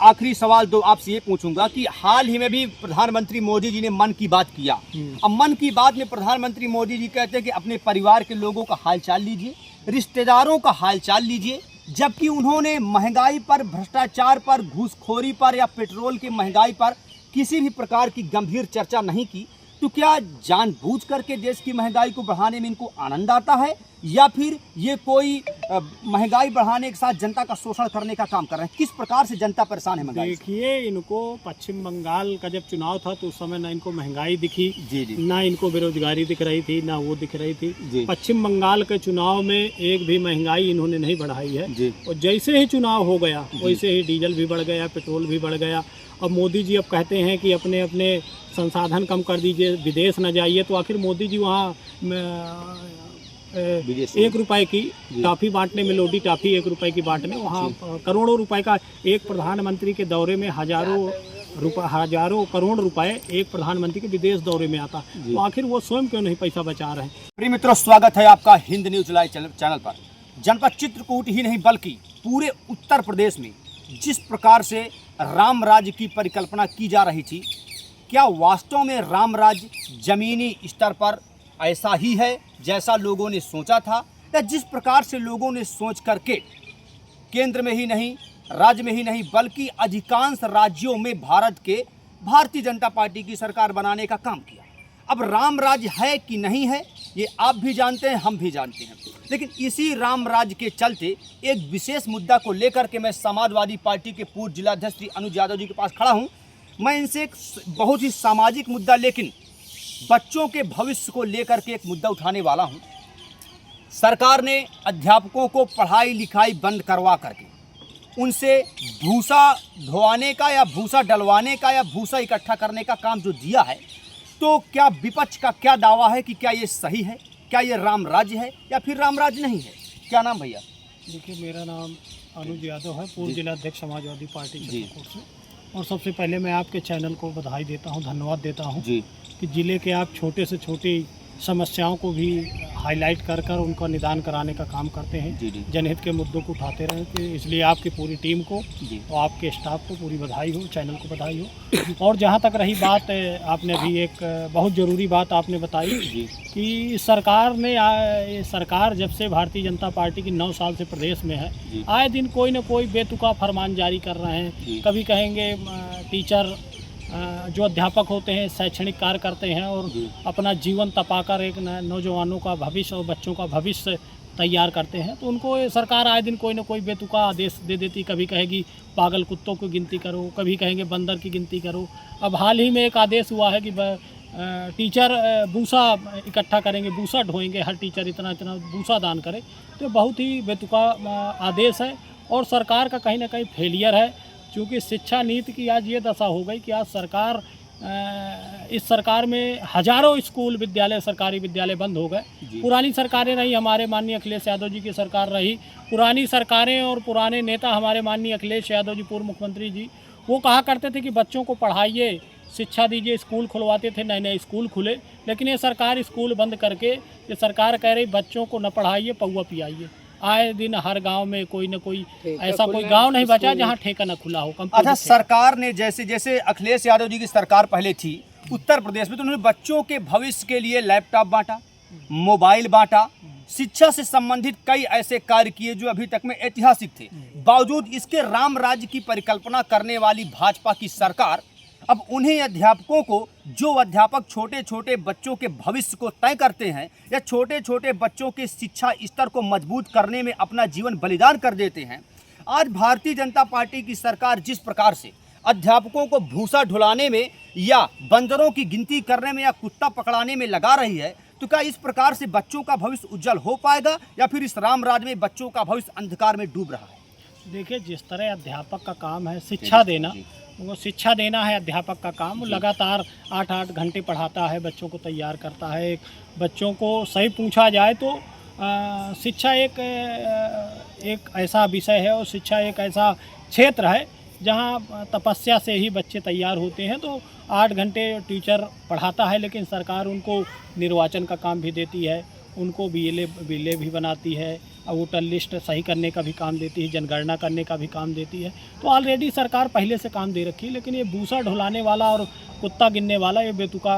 आखिरी सवाल तो आपसे ये पूछूंगा कि हाल ही में भी प्रधानमंत्री मोदी जी ने मन की बात किया। अब मन की बात में प्रधानमंत्री मोदी जी कहते हैं कि अपने परिवार के लोगों का हालचाल लीजिए, रिश्तेदारों का हालचाल लीजिए, जबकि उन्होंने महंगाई पर, भ्रष्टाचार पर, घूसखोरी पर या पेट्रोल की महंगाई पर किसी भी प्रकार की गंभीर चर्चा नहीं की। तो क्या जानबूझ करके देश की महंगाई को बढ़ाने में इनको आनंद आता है, या फिर ये कोई महंगाई बढ़ाने के साथ जनता का शोषण करने का काम कर रहे हैं? किस प्रकार से जनता परेशान है महंगाई से? देखिए, इनको पश्चिम बंगाल का जब चुनाव था तो उस समय ना इनको महंगाई दिखी, जी जी, ना इनको बेरोजगारी दिख रही थी, ना वो दिख रही थी जी। पश्चिम बंगाल के चुनाव में एक भी महंगाई इन्होंने नहीं बढ़ाई है जी। और जैसे ही चुनाव हो गया वैसे ही डीजल भी बढ़ गया, पेट्रोल भी बढ़ गया। अब मोदी जी अब कहते हैं कि अपने अपने संसाधन कम कर दीजिए, विदेश न जाइए, तो आखिर मोदी जी वहाँ 1 रुपए की टॉफ़ी बांटने में, लोडी टॉफ़ी 1 रुपए की बांटने, वहाँ करोड़ों रुपए का एक प्रधानमंत्री के दौरे में हजारों करोड़ रुपए एक प्रधानमंत्री के विदेश दौरे में आता, तो आखिर वो स्वयं क्यों नहीं पैसा बचा रहे हैं? प्रिय मित्रों, स्वागत है आपका हिंद न्यूज लाइव चैनल पर। जनपद चित्रकूट ही नहीं बल्कि पूरे उत्तर प्रदेश में जिस प्रकार से राम राज्य की परिकल्पना की जा रही थी, क्या वास्तव में राम राज्य जमीनी स्तर पर ऐसा ही है जैसा लोगों ने सोचा था, या जिस प्रकार से लोगों ने सोच करके केंद्र में ही नहीं, राज्य में ही नहीं, बल्कि अधिकांश राज्यों में भारतीय जनता पार्टी की सरकार बनाने का काम किया? अब राम राज्य है कि नहीं है, ये आप भी जानते हैं, हम भी जानते हैं। लेकिन इसी राम राज्य के चलते एक विशेष मुद्दा को लेकर के मैं समाजवादी पार्टी के पूर्व जिलाध्यक्ष श्री अनुज यादव जी के पास खड़ा हूं। मैं इनसे एक बहुत ही सामाजिक मुद्दा, लेकिन बच्चों के भविष्य को लेकर के एक मुद्दा उठाने वाला हूं। सरकार ने अध्यापकों को पढ़ाई लिखाई बंद करवा करके उनसे भूसा ढोवाने का या भूसा डलवाने का या भूसा इकट्ठा करने का काम जो दिया है, तो क्या विपक्ष का क्या दावा है कि क्या ये सही है? क्या ये राम राज्य है या फिर राम राज्य नहीं है? क्या नाम भैया? देखिए, मेरा नाम अनुज यादव है, पूर्व जिलाध्यक्ष समाजवादी पार्टी जी। चित्रकूट से। और सबसे पहले मैं आपके चैनल को बधाई देता हूं, धन्यवाद देता हूं जी कि ज़िले के आप छोटे से छोटी समस्याओं को भी हाईलाइट कर उनका निदान कराने का काम करते हैं, जी जी जनहित के मुद्दों को उठाते रहें। तो इसलिए आपकी पूरी टीम को जी और आपके स्टाफ को पूरी बधाई हो, चैनल को बधाई हो। और जहाँ तक रही बात, आपने भी एक बहुत ज़रूरी बात आपने बताई जी कि सरकार जब से भारतीय जनता पार्टी की 9 साल से प्रदेश में है, आए दिन कोई न कोई बेतुका फरमान जारी कर रहे हैं। कभी कहेंगे टीचर जो अध्यापक होते हैं शैक्षणिक कार्य करते हैं और अपना जीवन तपाकर एक नौजवानों का भविष्य और बच्चों का भविष्य तैयार करते हैं, तो उनको ये सरकार आए दिन कोई ना कोई बेतुका आदेश दे देती। कभी कहेगी पागल कुत्तों की गिनती करो, कभी कहेंगे बंदर की गिनती करो। अब हाल ही में एक आदेश हुआ है कि टीचर भूसा इकट्ठा करेंगे, भूसा ढोएंगे, हर टीचर इतना इतना भूसा दान करे। तो बहुत ही बेतुका आदेश है और सरकार का कहीं ना कहीं फेलियर है, क्योंकि शिक्षा नीति की आज ये दशा हो गई कि आज इस सरकार में हजारों स्कूल विद्यालय, सरकारी विद्यालय बंद हो गए। पुरानी सरकारें रही, हमारे माननीय अखिलेश यादव जी की सरकार रही, पुरानी सरकारें और पुराने नेता हमारे माननीय अखिलेश यादव जी, पूर्व मुख्यमंत्री जी, वो कहा करते थे कि बच्चों को पढ़ाइए, शिक्षा दीजिए, स्कूल खुलवाते थे, नए नए स्कूल खुले। लेकिन ये सरकार स्कूल बंद करके, ये सरकार कह रही बच्चों को न पढ़ाइए, पौवा पियाइए। आए दिन हर गांव में कोई न कोई ऐसा कोई गांव नहीं बचा जहां ठेका न खुला हो। अच्छा, सरकार ने जैसे जैसे अखिलेश यादव जी की सरकार पहले थी उत्तर प्रदेश में, तो उन्होंने बच्चों के भविष्य के लिए लैपटॉप बांटा, मोबाइल बांटा, शिक्षा से संबंधित कई ऐसे कार्य किए जो अभी तक में ऐतिहासिक थे। बावजूद इसके राम राज्य की परिकल्पना करने वाली भाजपा की सरकार अब उन्हीं अध्यापकों को, जो अध्यापक छोटे छोटे बच्चों के भविष्य को तय करते हैं या छोटे छोटे बच्चों के शिक्षा स्तर को मजबूत करने में अपना जीवन बलिदान कर देते हैं, आज भारतीय जनता पार्टी की सरकार जिस प्रकार से अध्यापकों को भूसा ढुलाने में या बंदरों की गिनती करने में या कुत्ता पकड़ाने में लगा रही है, तो क्या इस प्रकार से बच्चों का भविष्य उज्जवल हो पाएगा या फिर इस राम राज्य में बच्चों का भविष्य अंधकार में डूब रहा है? देखिए, जिस तरह अध्यापक का काम है शिक्षा देना, वो शिक्षा देना है अध्यापक का काम। वो लगातार 8-8 घंटे पढ़ाता है, बच्चों को तैयार करता है। बच्चों को सही पूछा जाए तो शिक्षा एक ऐसा विषय है और शिक्षा एक ऐसा क्षेत्र है जहाँ तपस्या से ही बच्चे तैयार होते हैं। तो 8 घंटे टीचर पढ़ाता है, लेकिन सरकार उनको निर्वाचन का काम भी देती है, उनको बिले भी बनाती है, वोटर लिस्ट सही करने का भी काम देती है, जनगणना करने का भी काम देती है। तो ऑलरेडी सरकार पहले से काम दे रखी है। लेकिन ये भूसा ढुलाने वाला और कुत्ता गिनने वाला ये बेतुका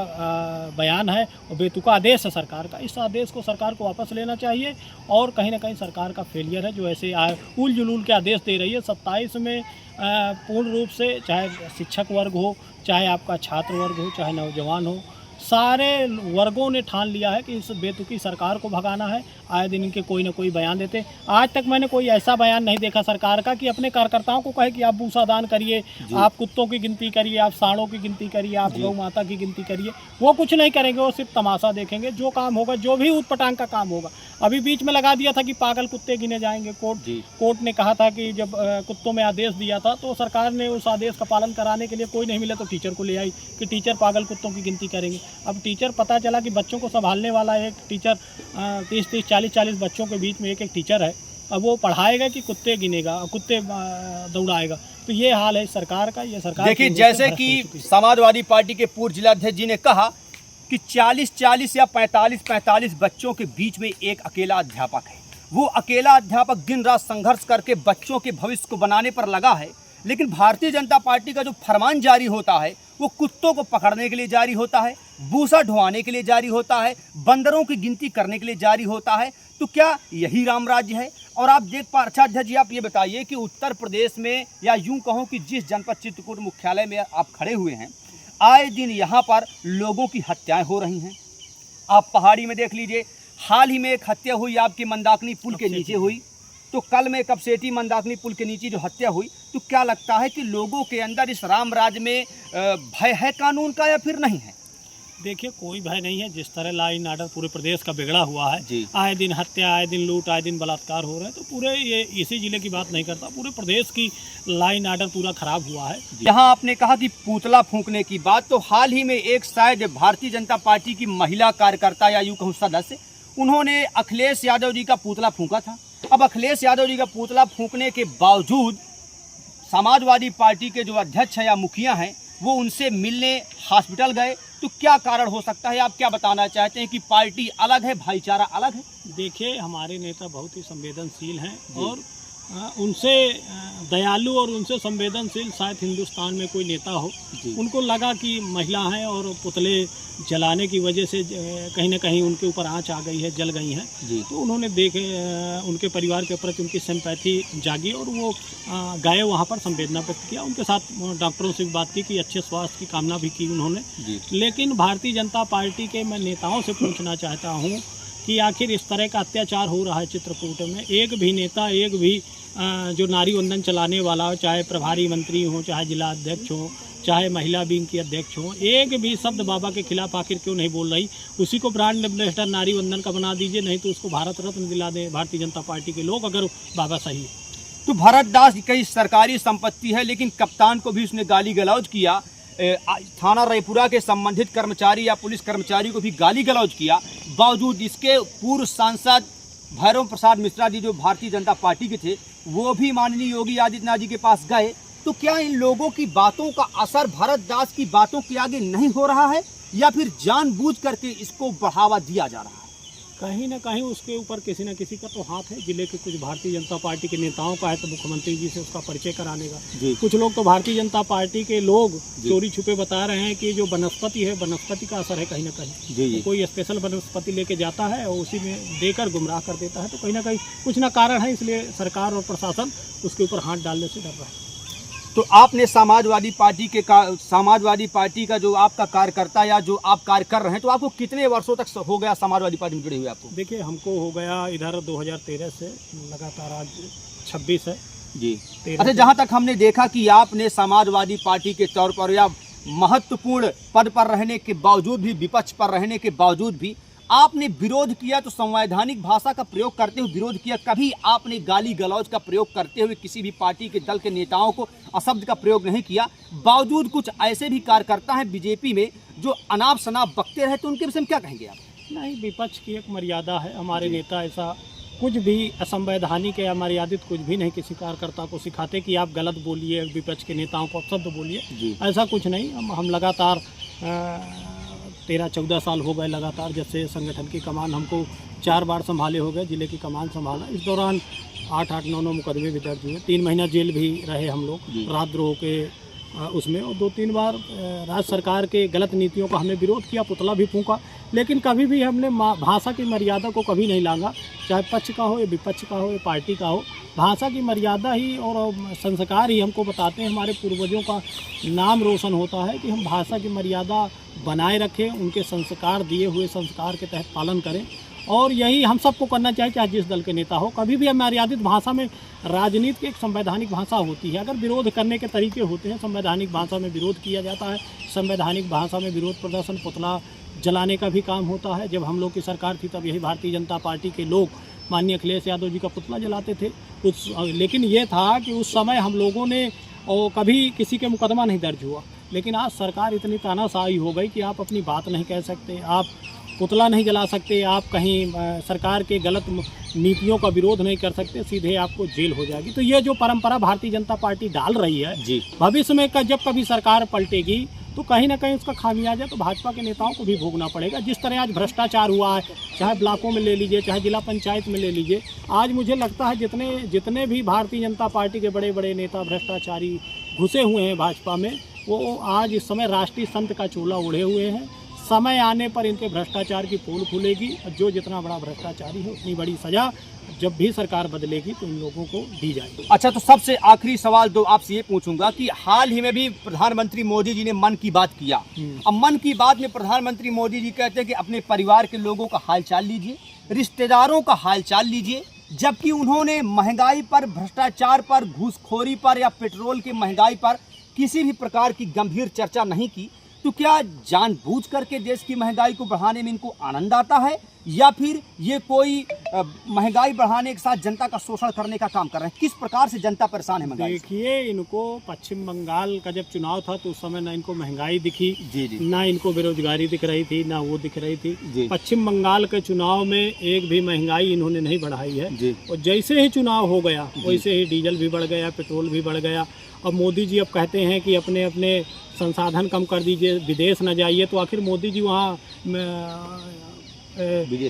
बयान है और बेतुका आदेश है सरकार का। इस आदेश को सरकार को वापस लेना चाहिए और कहीं ना कहीं सरकार का फेलियर है जो ऐसे उल जुलूल के आदेश दे रही है। 27 में पूर्ण रूप से चाहे शिक्षक वर्ग हो, चाहे आपका छात्र वर्ग हो, चाहे नौजवान हो, सारे वर्गों ने ठान लिया है कि इस बेतुकी सरकार को भगाना है। आए दिन इनके कोई ना कोई बयान देते। आज तक मैंने कोई ऐसा बयान नहीं देखा सरकार का कि अपने कार्यकर्ताओं को कहे कि आप भूसा दान करिए, आप कुत्तों की गिनती करिए, आप सांडों की गिनती करिए, आप गौ माता की गिनती करिए। वो कुछ नहीं करेंगे, वो सिर्फ तमाशा देखेंगे। जो काम होगा, जो भी ऊटपटांग का काम होगा, अभी बीच में लगा दिया था कि पागल कुत्ते गिने जाएंगे। कोर्ट ने कहा था कि जब कुत्तों में आदेश दिया था तो सरकार ने उस आदेश का पालन कराने के लिए कोई नहीं मिला तो टीचर को ले आई कि टीचर पागल कुत्तों की गिनती करेंगे। अब टीचर पता चला कि बच्चों को संभालने वाला एक टीचर 30-30, 40-40 बच्चों के बीच में एक टीचर है। अब वो पढ़ाएगा कि कुत्ते गिनेगा, कुत्ते दौड़ाएगा। तो ये हाल है सरकार का। ये सरकार देखिए, जैसे कि समाजवादी पार्टी के पूर्व जिलाध्यक्ष जी ने कहा कि 40-40 या 45-45 बच्चों के बीच में एक अकेला अध्यापक है। वो अकेला अध्यापक दिन रात संघर्ष करके बच्चों के भविष्य को बनाने पर लगा है। लेकिन भारतीय जनता पार्टी का जो फरमान जारी होता है वो कुत्तों को पकड़ने के लिए जारी होता है, भूसा ढुआने के लिए जारी होता है, बंदरों की गिनती करने के लिए जारी होता है। तो क्या यही राम राज्य है? और आप देख पा, अच्छा अध्यक्ष जी, आप ये बताइए कि उत्तर प्रदेश में, या यूं कहो कि जिस जनपद चित्रकूट मुख्यालय में आप खड़े हुए हैं, आए दिन यहाँ पर लोगों की हत्याएं हो रही हैं। आप पहाड़ी में देख लीजिए, हाल ही में एक हत्या हुई आपकी मंदाकिनी पुल के नीचे हुई। तो कल में कपसेटी मंदाकिनी पुल के नीचे जो हत्या हुई, तो क्या लगता है कि लोगों के अंदर इस राम राज्य में भय है कानून का या फिर नहीं है? देखिए, कोई भय नहीं है। जिस तरह लॉ एंड ऑर्डर पूरे प्रदेश का बिगड़ा हुआ है, आए दिन हत्या, आए दिन लूट, आए दिन बलात्कार हो रहे हैं, तो पूरे ये इसी जिले की बात नहीं करता, पूरे प्रदेश की लॉ एंड ऑर्डर पूरा खराब हुआ है। यहाँ आपने कहा कि पुतला फूंकने की बात, तो हाल ही में एक शायद भारतीय जनता पार्टी की महिला कार्यकर्ता या यूं कहूं सदस्य, उन्होंने अखिलेश यादव जी का पुतला फूंका था। अब अखिलेश यादव जी का पुतला फूंकने के बावजूद समाजवादी पार्टी के जो अध्यक्ष हैं या मुखिया हैं, वो उनसे मिलने हॉस्पिटल गए। तो क्या कारण हो सकता है? आप क्या बताना चाहते हैं कि पार्टी अलग है, भाईचारा अलग है? देखिए, हमारे नेता बहुत ही संवेदनशील हैं और उनसे दयालु और उनसे संवेदनशील शायद हिंदुस्तान में कोई नेता हो। उनको लगा कि महिला हैं और पुतले जलाने की वजह से कहीं ना कहीं उनके ऊपर आंच आ गई है, जल गई हैं। तो उन्होंने देखे, उनके परिवार के प्रति उनकी सिंपैथी जागी और वो गए वहाँ पर, संवेदना व्यक्त किया। उनके साथ डॉक्टरों से भी बात की कि अच्छे स्वास्थ्य की कामना भी की उन्होंने। लेकिन भारतीय जनता पार्टी के मैं नेताओं से पूछना चाहता हूँ कि आखिर इस तरह का अत्याचार हो रहा है चित्रकूट में, एक भी नेता, एक भी जो नारी वंदन चलाने वाला हो, चाहे प्रभारी मंत्री हो, चाहे जिला अध्यक्ष हो, चाहे महिला विंग की अध्यक्ष हो, एक भी शब्द बाबा के खिलाफ आखिर क्यों नहीं बोल रही? उसी को ब्रांड एम्बेसडर नारी वंदन का बना दीजिए, नहीं तो उसको भारत रत्न दिला दें भारतीय जनता पार्टी के लोग, अगर बाबा सही है। तो भरत दास कई सरकारी संपत्ति है, लेकिन कप्तान को भी उसने गाली गलौज किया। थाना रायपुरा के संबंधित कर्मचारी या पुलिस कर्मचारी को भी गाली गलौज किया। बावजूद इसके पूर्व सांसद भैरव प्रसाद मिश्रा जी, जो भारतीय जनता पार्टी के थे, वो भी माननीय योगी आदित्यनाथ जी के पास गए। तो क्या इन लोगों की बातों का असर भरत दास की बातों के आगे नहीं हो रहा है, या फिर जानबूझ करके इसको बढ़ावा दिया जा रहा है? कहीं ना कहीं उसके ऊपर किसी न किसी का तो हाथ है। जिले के कुछ भारतीय जनता पार्टी के नेताओं का है, तो मुख्यमंत्री जी से उसका परिचय कराने का। कुछ लोग तो भारतीय जनता पार्टी के लोग चोरी छुपे बता रहे हैं कि जो वनस्पति है, वनस्पति का असर है कहीं ना कहीं। तो कोई स्पेशल वनस्पति लेके जाता है और उसी में देकर गुमराह कर देता है। तो कहीं ना कहीं कुछ ना कारण है, इसलिए सरकार और प्रशासन उसके ऊपर हाथ डालने से डर रहा है। तो आपने समाजवादी पार्टी का जो आपका कार्यकर्ता या जो आप कार्य कर रहे हैं, तो आपको कितने वर्षों तक हो गया समाजवादी पार्टी में जुड़े हुए आपको? देखिए, हमको हो गया इधर 2013 से लगातार, आज 26 है जी। अच्छा, जहां तक हमने देखा कि आपने समाजवादी पार्टी के तौर पर या महत्वपूर्ण पद पर रहने के बावजूद भी, विपक्ष पर रहने के बावजूद भी आपने विरोध किया, तो संवैधानिक भाषा का प्रयोग करते हुए विरोध किया। कभी आपने गाली गलौज का प्रयोग करते हुए किसी भी पार्टी के दल के नेताओं को अशब्द का प्रयोग नहीं किया। बावजूद कुछ ऐसे भी कार्यकर्ता हैं बीजेपी में जो अनाप शनाप बकते रहे, तो उनके विषय में क्या कहेंगे आप? नहीं, विपक्ष की एक मर्यादा है। हमारे नेता ऐसा कुछ भी असंवैधानिक या मर्यादित कुछ भी नहीं किसी कार्यकर्ता को सिखाते कि आप गलत बोलिए, विपक्ष के नेताओं को शब्द बोलिए। ऐसा कुछ नहीं। हम लगातार 13-14 साल हो गए लगातार, जब से संगठन की कमान हमको 4 बार संभाले हो गए, जिले की कमान संभाला। इस दौरान 8-9 मुकदमे भी दर्ज हुए, 3 महीना जेल भी रहे हम लोग राजद्रोह के उसमें, और 2-3 बार राज्य सरकार के गलत नीतियों का हमने विरोध किया, पुतला भी फूंका, लेकिन कभी भी हमने भाषा की मर्यादा को कभी नहीं लांगा। चाहे पक्ष का हो या विपक्ष का हो या पार्टी का हो, भाषा की मर्यादा ही और संस्कार ही हमको बताते हैं, हमारे पूर्वजों का नाम रोशन होता है कि हम भाषा की मर्यादा बनाए रखें, उनके संस्कार दिए हुए संस्कार के तहत पालन करें, और यही हम सबको करना चाहिए, चाहे जिस दल के नेता हो। कभी भी मर्यादित भाषा में, राजनीति की एक संवैधानिक भाषा होती है, अगर विरोध करने के तरीके होते हैं, संवैधानिक भाषा में विरोध किया जाता है, संवैधानिक भाषा में विरोध प्रदर्शन, पुतला जलाने का भी काम होता है। जब हम लोग की सरकार थी तब यही भारतीय जनता पार्टी के लोग माननीय अखिलेश यादव जी का पुतला जलाते थे लेकिन ये था कि उस समय हम लोगों ने, और कभी किसी के मुकदमा नहीं दर्ज हुआ, लेकिन आज सरकार इतनी तानाशाही हो गई कि आप अपनी बात नहीं कह सकते, आप पुतला नहीं जला सकते, आप कहीं सरकार के गलत नीतियों का विरोध नहीं कर सकते, सीधे आपको जेल हो जाएगी। तो ये जो परंपरा भारतीय जनता पार्टी डाल रही है जी, भविष्य में जब कभी सरकार पलटेगी तो कहीं ना कहीं उसका खामियाजा तो भाजपा के नेताओं को भी भोगना पड़ेगा। जिस तरह आज भ्रष्टाचार हुआ है, चाहे ब्लॉकों में ले लीजिए, चाहे जिला पंचायत में ले लीजिए, आज मुझे लगता है जितने भी भारतीय जनता पार्टी के बड़े बड़े नेता भ्रष्टाचारी घुसे हुए हैं भाजपा में, वो आज इस समय राष्ट्रीय संत का चोला ओढ़े हुए हैं। समय आने पर इनके भ्रष्टाचार की पोल खुलेगी, और जो जितना बड़ा भ्रष्टाचारी है उतनी बड़ी सजा जब भी सरकार बदलेगी तो इन लोगों को दी जाएगी। अच्छा, तो सबसे आखिरी सवाल तो आपसे ये पूछूंगा कि हाल ही में भी प्रधानमंत्री मोदी जी ने मन की बात किया। अब मन की बात में प्रधानमंत्री मोदी जी कहते हैं कि अपने परिवार के लोगों का हालचाल लीजिए, रिश्तेदारों का हालचाल लीजिए, जबकि उन्होंने महंगाई पर, भ्रष्टाचार पर, घूसखोरी पर या पेट्रोल की महंगाई पर किसी भी प्रकार की गंभीर चर्चा नहीं की। तो क्या जानबूझ करके देश की महंगाई को बढ़ाने में इनको आनंद आता है, या फिर ये कोई महंगाई बढ़ाने के साथ जनता का शोषण करने का काम कर रहे हैं? किस प्रकार से जनता परेशान है महंगाई? देखिए, इनको पश्चिम बंगाल का जब चुनाव था तो उस समय ना इनको महंगाई दिखी, जी जी, ना इनको बेरोजगारी दिख रही थी, ना वो दिख रही थी जी। पश्चिम बंगाल के चुनाव में एक भी महंगाई इन्होंने नहीं बढ़ाई है जी। और जैसे ही चुनाव हो गया वैसे ही डीजल भी बढ़ गया, पेट्रोल भी बढ़ गया। अब मोदी जी अब कहते हैं कि अपने अपने संसाधन कम कर दीजिए, विदेश न जाइए, तो आखिर मोदी जी वहाँ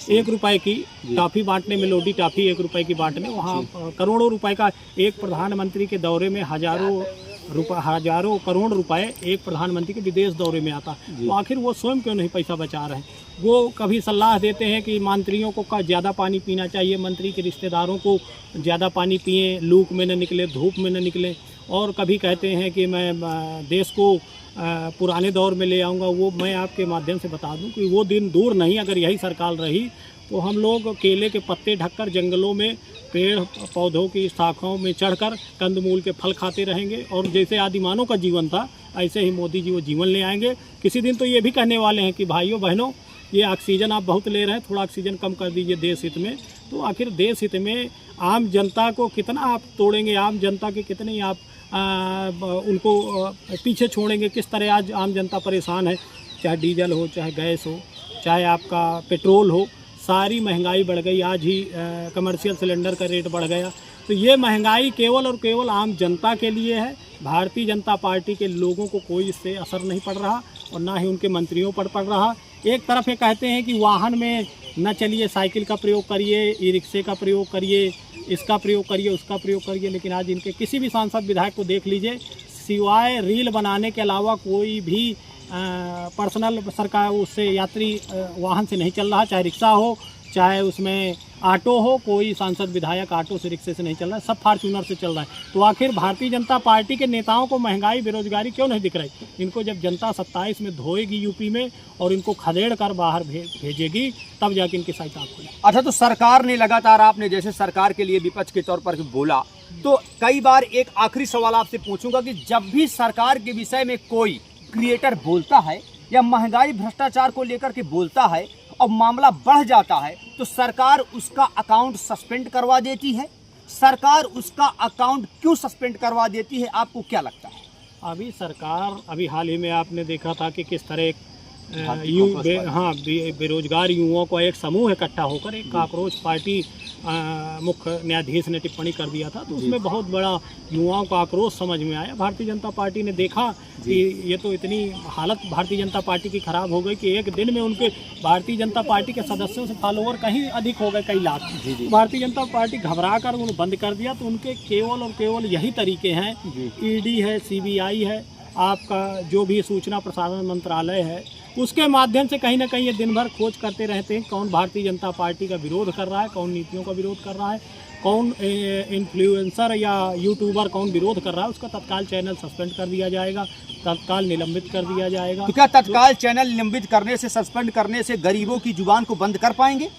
1 रुपए की टॉफ़ी बांटने में, लोडी टॉफ़ी 1 रुपए की बांटने, वहाँ करोड़ों रुपए का, एक प्रधानमंत्री के दौरे में हजारों करोड़ रुपए एक प्रधानमंत्री के विदेश दौरे में आता, तो आखिर वो स्वयं क्यों नहीं पैसा बचा रहे हैं? वो कभी सलाह देते हैं कि मंत्रियों को ज़्यादा पानी पीना चाहिए, मंत्री के रिश्तेदारों को ज़्यादा पानी पिएं, लू में न निकले, धूप में न निकले, और कभी कहते हैं कि मैं देश को पुराने दौर में ले आऊँगा। वो मैं आपके माध्यम से बता दूं कि वो दिन दूर नहीं, अगर यही सरकार रही तो हम लोग केले के पत्ते ढककर जंगलों में पेड़ पौधों की शाखाओं में चढ़कर कंदमूल के फल खाते रहेंगे, और जैसे आदिमानव का जीवन था ऐसे ही मोदी जी वो जीवन ले आएंगे। किसी दिन तो ये भी कहने वाले हैं कि भाइयों बहनों, ये ऑक्सीजन आप बहुत ले रहे हैं, थोड़ा ऑक्सीजन कम कर दीजिए देश हित में। तो आखिर देश हित में आम जनता को कितना आप तोड़ेंगे, आम जनता के कितने आप उनको पीछे छोड़ेंगे? किस तरह आज आम जनता परेशान है, चाहे डीजल हो, चाहे गैस हो, चाहे आपका पेट्रोल हो, सारी महंगाई बढ़ गई। आज ही कमर्शियल सिलेंडर का रेट बढ़ गया। तो ये महंगाई केवल और केवल आम जनता के लिए है, भारतीय जनता पार्टी के लोगों को कोई इससे असर नहीं पड़ रहा और ना ही उनके मंत्रियों पर पड़ रहा। एक तरफ ये कहते हैं कि वाहन में न चलिए, साइकिल का प्रयोग करिए, ई रिक्शे का प्रयोग करिए, इसका प्रयोग करिए, उसका प्रयोग करिए, लेकिन आज इनके किसी भी सांसद विधायक को देख लीजिए, सिवाय रील बनाने के अलावा कोई भी पर्सनल सरकार उससे यात्री वाहन से नहीं चल रहा, चाहे रिक्शा हो, चाहे उसमें ऑटो हो, कोई सांसद विधायक ऑटो से, रिक्शे से नहीं चल रहा है, सब फॉर्च्यूनर से चल रहा है। तो आखिर भारतीय जनता पार्टी के नेताओं को महंगाई, बेरोजगारी क्यों नहीं दिख रही? इनको जब जनता 27 में धोएगी यूपी में और इनको खदेड़ कर बाहर भेजेगी, तब जाके इनकी सहायता होगी। अच्छा, तो सरकार ने लगातार, आपने जैसे सरकार के लिए विपक्ष के तौर पर बोला, तो कई बार एक आखिरी सवाल आपसे पूछूंगा कि जब भी सरकार के विषय में कोई क्रिएटर बोलता है या महंगाई भ्रष्टाचार को लेकर के बोलता है और मामला बढ़ जाता है, तो सरकार उसका अकाउंट सस्पेंड करवा देती है। सरकार उसका अकाउंट क्यों सस्पेंड करवा देती है, आपको क्या लगता है? अभी सरकार, अभी हाल ही में आपने देखा था कि किस तरह बेरोजगार युवाओं का एक समूह इकट्ठा होकर एक काकरोच पार्टी मुख्य न्यायाधीश ने टिप्पणी कर दिया था, तो उसमें बहुत बड़ा युवाओं का आक्रोश समझ में आया। भारतीय जनता पार्टी ने देखा कि ये तो इतनी हालत भारतीय जनता पार्टी की खराब हो गई कि एक दिन में उनके भारतीय जनता पार्टी के सदस्यों से फॉलोवर कहीं अधिक हो गए, कई लाख। भारतीय जनता पार्टी घबरा कर उन्हें बंद कर दिया। तो उनके केवल और केवल यही तरीके हैं, ईडी है, सीबीआई है, आपका जो भी सूचना प्रसारण मंत्रालय है, उसके माध्यम से कहीं ना कहीं ये दिन भर खोज करते रहते हैं कौन भारतीय जनता पार्टी का विरोध कर रहा है, कौन नीतियों का विरोध कर रहा है, कौन इन्फ्लुएंसर या यूट्यूबर कौन विरोध कर रहा है, उसका तत्काल चैनल सस्पेंड कर दिया जाएगा, तत्काल निलंबित कर दिया जाएगा। तो क्या तत्काल चैनल निलंबित करने से, सस्पेंड करने से गरीबों की जुबान को बंद कर पाएंगे?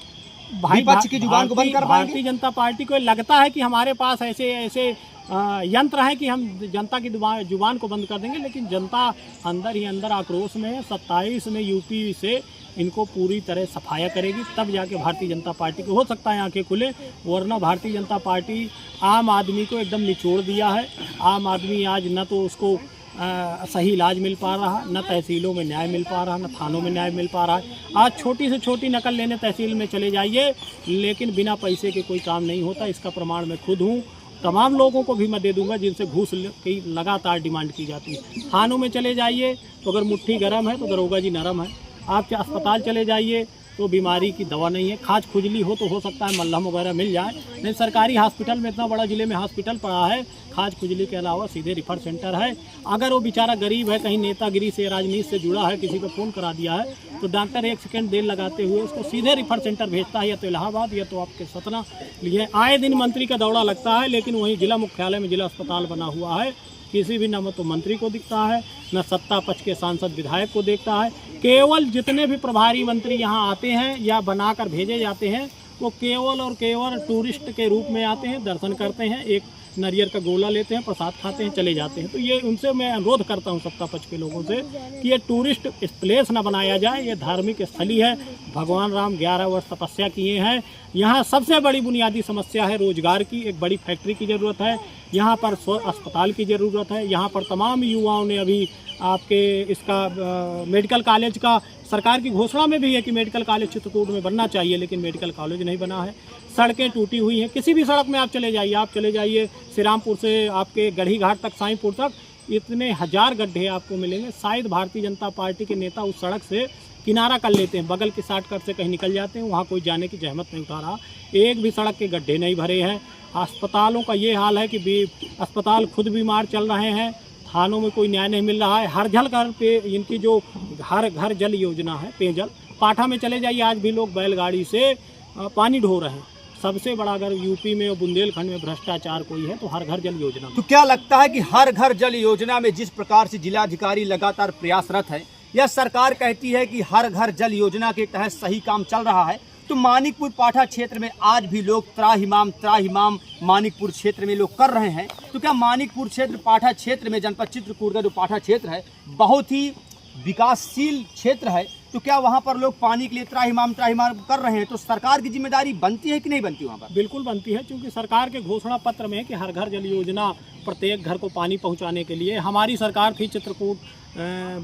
विपक्ष की जुबान को बंद कर पाएंगे? भारतीय जनता पार्टी को लगता है कि हमारे पास ऐसे यंत्र है कि हम जनता की जुबान को बंद कर देंगे, लेकिन जनता अंदर ही अंदर आक्रोश में है। 27 में यूपी से इनको पूरी तरह सफाया करेगी, तब जाके भारतीय जनता पार्टी को हो सकता है आंखें खुले, वरना भारतीय जनता पार्टी आम आदमी को एकदम निचोड़ दिया है। आम आदमी आज न तो उसको सही इलाज मिल पा रहा, न तहसीलों में न्याय मिल पा रहा, न थानों में न्याय मिल पा रहा है। आज छोटी से छोटी नकल लेने तहसील में चले जाइए, लेकिन बिना पैसे के कोई काम नहीं होता। इसका प्रमाण मैं खुद हूँ। तमाम लोगों को भी मैं दे दूंगा जिनसे घूस की लगातार डिमांड की जाती है। थानों में चले जाइए तो अगर मुट्ठी गर्म है तो दरोगा जी नरम है। आप अस्पताल चले जाइए तो बीमारी की दवा नहीं है। खाज खुजली हो तो हो सकता है मल्हम वगैरह मिल जाए, नहीं सरकारी हॉस्पिटल में, इतना बड़ा ज़िले में हॉस्पिटल पड़ा है, खाज खुजली के अलावा सीधे रिफर सेंटर है। अगर वो बेचारा गरीब है, कहीं नेतागिरी से, राजनीति से जुड़ा है, किसी को फ़ोन करा दिया है, तो डॉक्टर 1 सेकंड देर लगाते हुए उसको सीधे रिफर सेंटर भेजता है, या तो इलाहाबाद या तो आपके सतना। लिए आए दिन मंत्री का दौड़ा लगता है, लेकिन वहीं जिला मुख्यालय में जिला अस्पताल बना हुआ है, किसी भी न तो मंत्री को दिखता है, न सत्ता पक्ष के सांसद विधायक को देखता है। केवल जितने भी प्रभारी मंत्री यहाँ आते हैं या बनाकर भेजे जाते हैं, वो केवल और केवल टूरिस्ट के रूप में आते हैं, दर्शन करते हैं, एक नारियल का गोला लेते हैं, प्रसाद खाते हैं, चले जाते हैं। तो ये उनसे मैं अनुरोध करता हूँ सत्ता पक्ष के लोगों से कि ये टूरिस्ट प्लेस ना बनाया जाए, ये धार्मिक स्थली है। भगवान राम 11 वर्ष तपस्या किए हैं। यहाँ सबसे बड़ी बुनियादी समस्या है रोजगार की। एक बड़ी फैक्ट्री की ज़रूरत है, यहाँ पर अस्पताल की ज़रूरत है। यहाँ पर तमाम युवाओं ने अभी आपके इसका मेडिकल कॉलेज का सरकार की घोषणा में भी है कि मेडिकल कॉलेज चित्रकूट में बनना चाहिए, लेकिन मेडिकल कॉलेज नहीं बना है। सड़कें टूटी हुई हैं, किसी भी सड़क में आप चले जाइए श्री रामपुर से आपके गढ़ी घाट तक, साईंपुर तक, इतने हजार गड्ढे आपको मिलेंगे। शायद भारतीय जनता पार्टी के नेता उस सड़क से किनारा कर लेते हैं, बगल के शॉर्टकट से कहीं निकल जाते हैं, वहाँ कोई जाने की जहमत नहीं उठा रहा। एक भी सड़क के गड्ढे नहीं भरे हैं। अस्पतालों का ये हाल है कि अस्पताल खुद बीमार चल रहे हैं, थानों में कोई न्याय नहीं मिल रहा है। हर घर पे इनकी जो हर घर जल योजना है, पेयजल, पाठा में चले जाइए, आज भी लोग बैलगाड़ी से पानी ढो रहे हैं। सबसे बड़ा अगर यूपी में और बुंदेलखंड में भ्रष्टाचार कोई है तो हर घर जल योजना। तो क्या लगता है कि हर घर जल योजना में जिस प्रकार से जिलाधिकारी लगातार प्रयासरत है, यह सरकार कहती है कि हर घर जल योजना के तहत सही काम चल रहा है, तो मानिकपुर पाठा क्षेत्र में आज भी लोग त्राहिमाम मानिकपुर क्षेत्र में लोग कर रहे हैं, तो क्या मानिकपुर क्षेत्र पाठा क्षेत्र में जनपद चित्रकूट का जो पाठा क्षेत्र है बहुत ही विकासशील क्षेत्र है, तो क्या वहाँ पर लोग पानी के लिए त्राहिमाम कर रहे हैं, तो सरकार की जिम्मेदारी बनती है कि नहीं बनती वहाँ पर? बिल्कुल बनती है, क्योंकि सरकार के घोषणा पत्र में है कि हर घर जल योजना, प्रत्येक घर को पानी पहुँचाने के लिए। हमारी सरकार थी चित्रकूट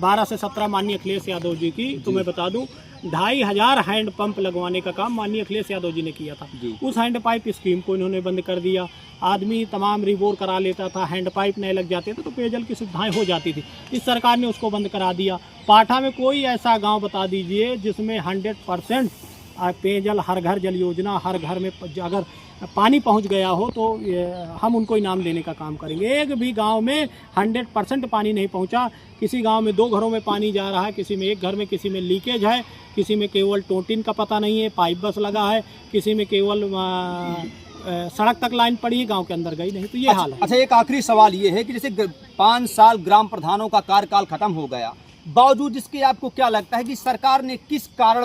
12 से 17 माननीय अखिलेश यादव जी की, तो मैं बता दूं 2500 हैंड पंप लगवाने का काम माननीय अखिलेश यादव जी ने किया था। उस हैंड पाइप स्कीम को इन्होंने बंद कर दिया। आदमी तमाम रिबोर करा लेता था, हैंड पाइप नहीं लग जाते थे तो पेयजल की सुविधाएं हो जाती थी। इस सरकार ने उसको बंद करा दिया। पाठा में कोई ऐसा गांव बता दीजिए जिसमें 100% पेयजल, हर घर जल योजना, हर घर में अगर पानी पहुंच गया हो तो हम उनको इनाम लेने का काम करेंगे। एक भी गांव में 100% पानी नहीं पहुंचा। किसी गांव में 2 घरों में पानी जा रहा है, किसी में 1 घर में, किसी में लीकेज है, किसी में केवल टोटिन का पता नहीं है, पाइप बस लगा है, किसी में केवल सड़क तक लाइन पड़ी है, गांव के अंदर गई नहीं। तो ये हाल है। अच्छा, एक आखिरी सवाल ये है कि जैसे 5 साल ग्राम प्रधानों का कार्यकाल खत्म हो गया, बावजूद इसके आपको क्या लगता है कि सरकार ने किस कारण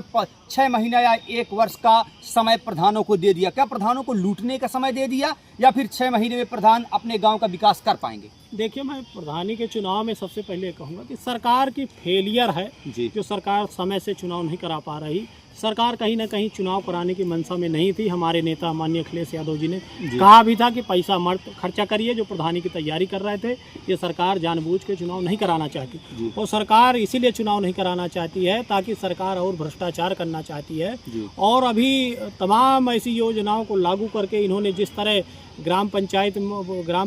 6 महीना या 1 वर्ष का समय प्रधानों को दे दिया? क्या प्रधानों को लूटने का समय दे दिया, या फिर 6 महीने में प्रधान अपने गांव का विकास कर पाएंगे? देखिए, मैं प्रधानी के चुनाव में सबसे पहले कहूँगा कि सरकार की फेलियर है जी। जो सरकार समय से चुनाव नहीं करा पा रही। सरकार कहीं ना कहीं चुनाव कराने की मंशा में नहीं थी। हमारे नेता माननीय अखिलेश यादव जी ने कहा भी था कि पैसा मर्द खर्चा करिए, जो प्रधानी की तैयारी कर रहे थे। ये सरकार जानबूझ के चुनाव नहीं कराना चाहती, और सरकार इसीलिए चुनाव नहीं कराना चाहती है ताकि सरकार और भ्रष्टाचार करना चाहती है। और अभी तमाम ऐसी योजनाओं को लागू करके इन्होंने जिस तरह ग्राम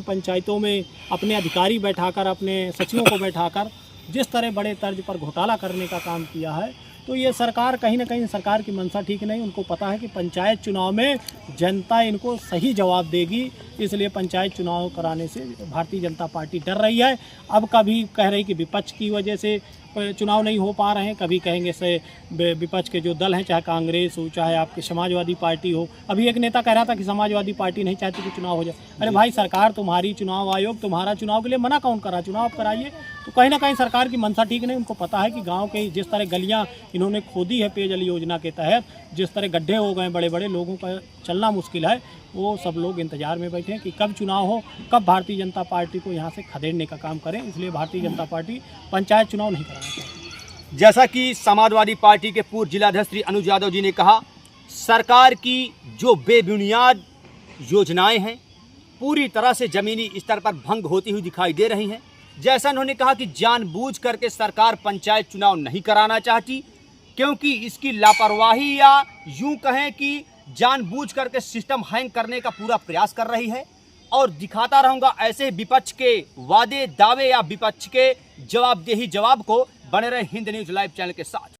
पंचायतों में अपने अधिकारी बैठाकर, अपने सचिवों को बैठाकर जिस तरह बड़े तर्ज पर घोटाला करने का काम किया है, तो ये सरकार कहीं ना कहीं सरकार की मंशा ठीक नहीं। उनको पता है कि पंचायत चुनाव में जनता इनको सही जवाब देगी, इसलिए पंचायत चुनाव कराने से भारतीय जनता पार्टी डर रही है। अब कभी कह रही कि विपक्ष की वजह से चुनाव नहीं हो पा रहे हैं, कभी कहेंगे से विपक्ष के जो दल हैं, चाहे कांग्रेस हो चाहे आपकी समाजवादी पार्टी हो। अभी एक नेता कह रहा था कि समाजवादी पार्टी नहीं चाहती कि चुनाव हो जाए। अरे भाई, सरकार तुम्हारी, चुनाव आयोग तुम्हारा, चुनाव के लिए मना कौन करा? चुनाव आप कराइए। तो कहीं ना कहीं सरकार की मंशा ठीक नहीं। उनको पता है कि गाँव के जिस तरह गलियाँ इन्होंने खोदी है पेयजल योजना के तहत, जिस तरह गड्ढे हो गए बड़े बड़े, लोगों का चलना मुश्किल है। वो सब लोग इंतजार में बैठे हैं कि कब चुनाव हो, कब भारतीय जनता पार्टी को यहाँ से खदेड़ने का काम करें। इसलिए भारतीय जनता पार्टी पंचायत चुनाव नहीं कराना चाहती। जैसा कि समाजवादी पार्टी के पूर्व जिलाध्यक्ष श्री अनुज यादव जी ने कहा, सरकार की जो बेबुनियाद योजनाएं हैं पूरी तरह से ज़मीनी स्तर पर भंग होती हुई दिखाई दे रही हैं। जैसा उन्होंने कहा कि जानबूझ करके सरकार पंचायत चुनाव नहीं कराना चाहती, क्योंकि इसकी लापरवाही या यूं कहें कि जानबूझ करके सिस्टम हैंग करने का पूरा प्रयास कर रही है। और दिखाता रहूंगा ऐसे विपक्ष के वादे दावे या विपक्ष के जवाबदेही जवाब को। बने रहे हिंद न्यूज़ लाइव चैनल के साथ।